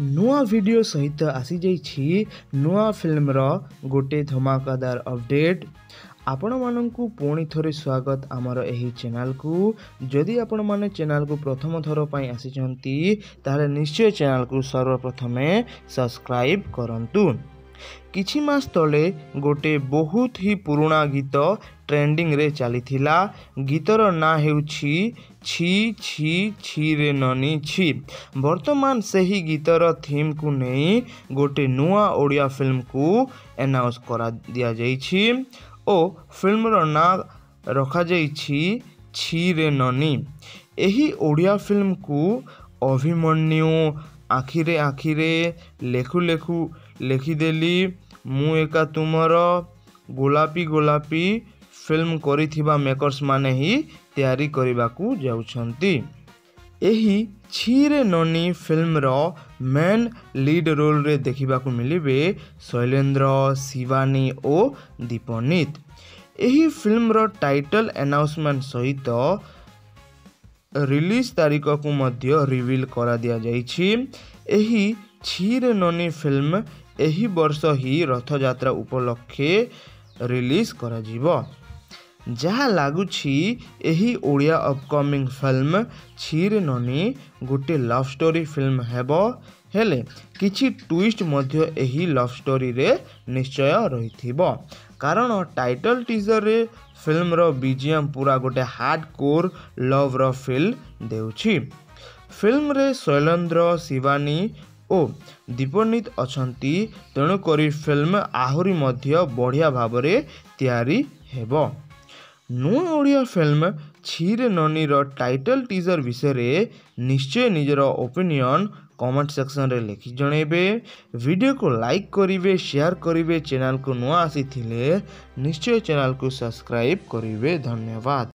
नुआ वीडियो सहित आसी जाइछि नुआ फिल्म गोटे धमाकादार अपडेट। आपण माननकु पुणी थोरे स्वागत आमर एही चैनल को। जदि आपण माने चैनल को प्रथम थर पई आसीचंती ताले निश्चय चैनल को सर्वप्रथमे सब्सक्राइब करंतु। किछि मास तले गोटे बहुत ही पुराना गीत ट्रेंडिंग रे चलीथिला। गीतर ना हेउछि छी छी छी रे ननी छी। वर्तमान सही गीतर थीम को नहीं गोटे नुआ ओडिया फिल्म को अनाउंस करा दिया जाइछि ओ फिल्म रो ना रखा जाइछि छी रे ननी। एही ओडिया फिल्म को अभिमन्यु आखिरे आखिरे लेखु लेखु लेखिदेली मु एका तुमर गोलापी गोलापी फिल्म करिथिबा मेकर्स माने ही तैयारी करिबाकू जाउछंती। एही छीरे ननी फिल्म रो मेन लीड रोल रे देखिबाकू मिलिबे शैलेंद्र, शिवानी ओ दीपनीत। एही फिल्म रो टाइटल अनाउंसमेंट सहित रिलीज तारीख को मध्य रिवील करा दिया जाइछि। एही छीरे ननी फिल्म एही वर्ष ही रथ यात्रा उपलक्षे रिलीज करा जिवो। जहाँ लागुछि एही ओडिया अपकमिंग फिल्म छीरे ननी गोटे लव स्टोरी फिल्म हेबो। हेले किछि ट्विस्ट मध्य एही लव स्टोरी रे निश्चय रहिथिबो, कारण टाइटल टीजर रे फिल्म रो बीजीएम पूरा गोटे हार्डकोर लव रो फील देउछि। फिल्म रे शैलेंद्र, शिवानी ओ दीपनीत अछंती, तेणु करी फिल्म आहुरी मध्य बढ़िया भाबरे तैयारी हेबो। नुआ ओडिया फिल्म छीरे ननी रो टाइटल टीजर विषय रे निश्चय निजर ओपिनियन कमेंट सेक्शन रे लिखि जणेबे। वीडियो को लाइक करिवे, शेयर करिवे। चैनल को नुआ आसी थिले निश्चय चैनल को सब्सक्राइब करिवे। धन्यवाद।